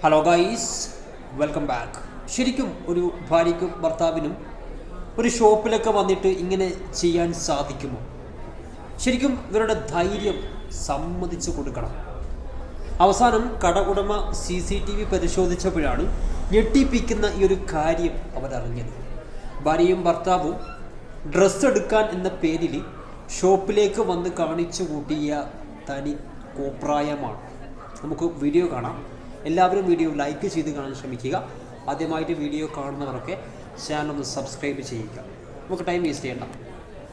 Hello guys, welcome back. ശരിക്കും ഒരു ഭാര്യയ്ക്കും ഭർത്താവിനും ഒരു ഷോപ്പിലൊക്കെ വന്നിട്ട് ഇങ്ങനെ ചെയ്യാൻ സാധിക്കുമോ? ശരിക്കും ഇവരുടെ ധൈര്യം സമ്മതിച്ചു കൊടുക്കണം. അവസാനം കട ഉടമ CCTV പരിശോധിച്ചപ്പോഴാണ് ഞെട്ടിപ്പിക്കുന്ന ഈ ഒരു കാര്യം അവരറിഞ്ഞത്. ഭാര്യയും ഭർത്താവും ഡ്രസ്സ് എടുക്കാൻ എന്ന പേരിൽ ഷോപ്പിലേക്ക് വന്ന് കാണിച്ചു കൂട്ടിയ തനി കോപ്രായമാണ്. നമുക്ക് വീഡിയോ കാണാം. എല്ലാവരും വീഡിയോ ലൈക്ക് ചെയ്ത് കാണാൻ ശ്രമിക്കുക. ആദ്യമായിട്ട് വീഡിയോ കാണുന്നവരൊക്കെ ചാനൽ ഒന്ന് സബ്സ്ക്രൈബ് ചെയ്യുക. നമുക്ക് ടൈം വേസ്റ്റ് ചെയ്യേണ്ട,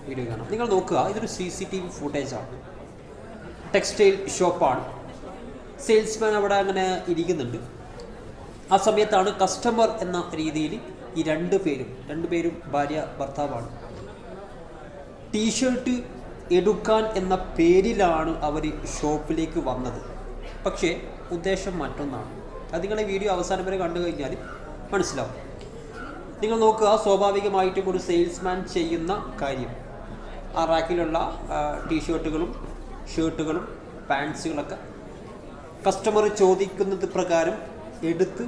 വീഡിയോ കാണാം. നിങ്ങൾ നോക്കുക, ഇതൊരു CCTV ഫുട്ടേജാണ്. ടെക്സ്റ്റൈൽ ഷോപ്പാണ്. സെയിൽസ്മാൻ അവിടെ അങ്ങനെ ഇരിക്കുന്നുണ്ട്. ആ സമയത്താണ് കസ്റ്റമർ എന്ന രീതിയിൽ ഈ രണ്ടുപേരും ഭാര്യ ഭർത്താവാണ്. ടീഷർട്ട് എടുക്കാൻ എന്ന പേരിലാണ് അവർ ഷോപ്പിലേക്ക് വന്നത്. പക്ഷേ ഉദ്ദേശം മറ്റൊന്നാണ്. അത് നിങ്ങളെ വീഡിയോ അവസാനം വരെ കണ്ടു കഴിഞ്ഞാൽ മനസ്സിലാവും. നിങ്ങൾ നോക്കുക, സ്വാഭാവികമായിട്ടും ഒരു സെയിൽസ്മാൻ ചെയ്യുന്ന കാര്യം ആ റാക്കിലുള്ള ടീഷർട്ടുകളും ഷർട്ടുകളും പാൻസുകളൊക്കെ കസ്റ്റമർ ചോദിക്കുന്നത് പ്രകാരം എടുത്ത്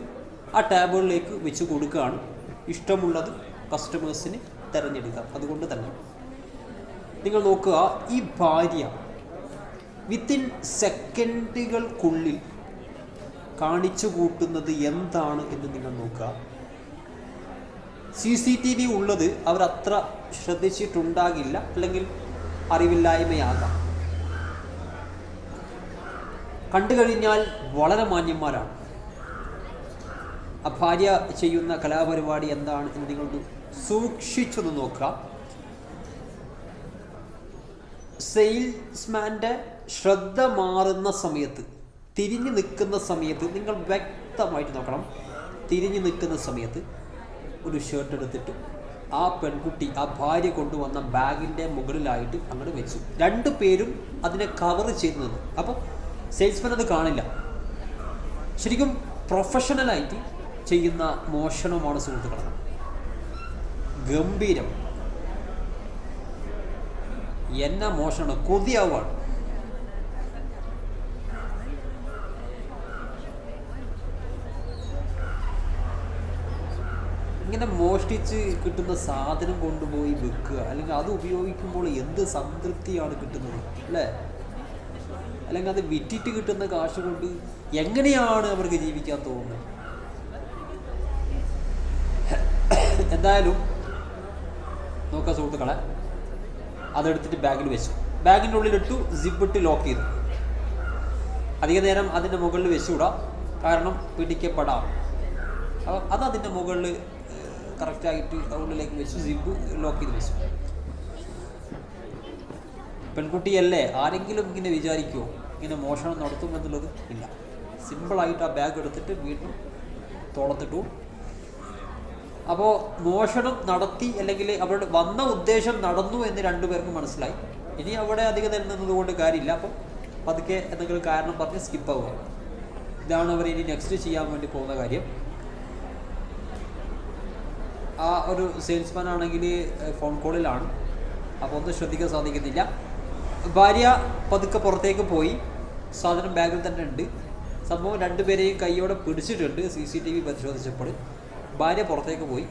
ആ ടേബിളിലേക്ക് വെച്ച് കൊടുക്കുകയാണ്. ഇഷ്ടമുള്ളത് കസ്റ്റമേഴ്സിന് തിരഞ്ഞെടുക്കാം. അതുകൊണ്ട് തന്നെ നിങ്ങൾ നോക്കുക, ഈ ഭാര്യ വിത്തിൻ സെക്കൻഡുകൾക്കുള്ളിൽ കാണിച്ചു കൂട്ടുന്നത് എന്താണ് എന്ന് നിങ്ങൾ നോക്കുക. CCTV ഉള്ളത് അവരത്ര ശ്രദ്ധിച്ചിട്ടുണ്ടാകില്ല, അല്ലെങ്കിൽ അറിവില്ലായ്മയാകാം. കണ്ടു കഴിഞ്ഞാൽ വളരെ മാന്യന്മാരാണ്. ആ ഭാര്യ ചെയ്യുന്ന കലാപരിപാടി എന്താണ് എന്ന് നിങ്ങളൊന്ന് സൂക്ഷിച്ചൊന്ന് നോക്കുക. സെയിൽസ്മാൻ്റെ ശ്രദ്ധ മാറുന്ന സമയത്ത്, തിരിഞ്ഞു നിൽക്കുന്ന സമയത്ത് നിങ്ങൾ വ്യക്തമായിട്ട് നോക്കണം. തിരിഞ്ഞു നിൽക്കുന്ന സമയത്ത് ഒരു ഷർട്ട് എടുത്തിട്ട് ആ പെൺകുട്ടി, ആ ഭാര്യ കൊണ്ടുവന്ന ബാഗിൻ്റെ മുകളിലായിട്ട് അങ്ങോട്ട് വെച്ചു. രണ്ടുപേരും അതിനെ കവർ ചെയ്ത് നിന്നു. അപ്പോൾ സെയിൽസ്മാൻ അത് കാണില്ല. ശരിക്കും പ്രൊഫഷണലായിട്ട് ചെയ്യുന്ന മോഷണമാണ് സുഹൃത്തുക്കളെ. ഗംഭീരം. എന്നാ മോഷണം, കൊതിയാവാണ്. ഇങ്ങനെ മോഷ്ടിച്ച് കിട്ടുന്ന സാധനം കൊണ്ടുപോയി വെക്കുക, അല്ലെങ്കിൽ അത് ഉപയോഗിക്കുമ്പോൾ എന്ത് സംതൃപ്തിയാണ് കിട്ടുന്നത് അല്ലേ? അല്ലെങ്കിൽ അത് വിറ്റിട്ട് കിട്ടുന്ന കാശ് കൊണ്ട് എങ്ങനെയാണ് അവർക്ക് ജീവിക്കാൻ തോന്നുന്നത്? എന്തായാലും നോക്കാം സുഹൃത്തുക്കളെ, അതെടുത്തിട്ട് ബാഗിൽ വെച്ചു. ബാഗിൻ്റെ ഉള്ളിലിട്ടു, സിബിട്ട് ലോക്ക് ചെയ്തു. അധിക നേരം അതിൻ്റെ മുകളിൽ വെച്ചുകൂടാം, കാരണം പിടിക്കപ്പെടാം. അത് അതിൻ്റെ മുകളിൽ കറക്റ്റായിട്ട് ഉള്ളിലേക്ക് വെച്ചു, സിബ് ലോക്ക് ചെയ്ത് വെച്ചു. പെൺകുട്ടിയല്ലേ, ആരെങ്കിലും ഇങ്ങനെ വിചാരിക്കുമോ ഇങ്ങനെ മോഷണം നടത്തുമെന്നുള്ളത്? ഇല്ല. സിമ്പിളായിട്ട് ആ ബാഗ് എടുത്തിട്ട് വീണ്ടും തോളത്തിട്ടു. അപ്പോൾ മോഷണം നടത്തി, അല്ലെങ്കിൽ അവരുടെ വന്ന ഉദ്ദേശം നടന്നു എന്ന് രണ്ടുപേർക്കും മനസ്സിലായി. ഇനി അവിടെ അധികം നേരം നിന്നതുകൊണ്ട് കാര്യമില്ല. അപ്പം പതുക്കെ എന്തെങ്കിലും കാരണം പറഞ്ഞ് സ്കിപ്പാവുക. ഇതാണ് അവർ ഇനി നെക്സ്റ്റ് ചെയ്യാൻ വേണ്ടി പോകുന്ന കാര്യം. ആ ഒരു സെയിൽസ്മാൻ ആണെങ്കിൽ ഫോൺ കോളിലാണ്, അപ്പോൾ ഒന്നും ശ്രദ്ധിക്കാൻ സാധിക്കുന്നില്ല. ഭാര്യ പതുക്കെ പുറത്തേക്ക് പോയി. സാധനം ബാഗിൽ തന്നെ ഉണ്ട്. സംഭവം രണ്ടുപേരെയും കൈയോടെ പിടിച്ചിട്ടുണ്ട്. CCTV പരിശോധിച്ചപ്പോൾ ഭാര്യ പുറത്തേക്ക് പോയി.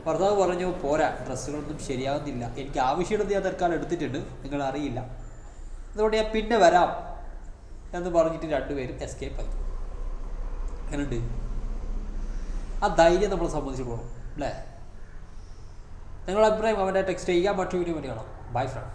ഭർത്താവ് പറഞ്ഞു, പോരാ, ഡ്രസ്സുകളൊന്നും ശരിയാകുന്നില്ല, എനിക്ക് ആവശ്യമുള്ളത് ഞാൻ തൽക്കാലം എടുത്തിട്ടുണ്ട്, നിങ്ങൾ അറിയില്ല, അതുകൊണ്ട് ഞാൻ പിന്നെ വരാം എന്ന് പറഞ്ഞിട്ട് രണ്ടുപേരും എസ്കേപ്പ് ആയി. അങ്ങനെയുണ്ട്. ആ ധൈര്യം നമ്മൾ സമ്മതിച്ചു പോകണം അല്ലേ? നിങ്ങളുടെ അഭിപ്രായം അവൻ്റെ ടെക്സ്റ്റ് ചെയ്യുക. മറ്റു വീഡിയോ വേണ്ടി കാണാം. Bye front.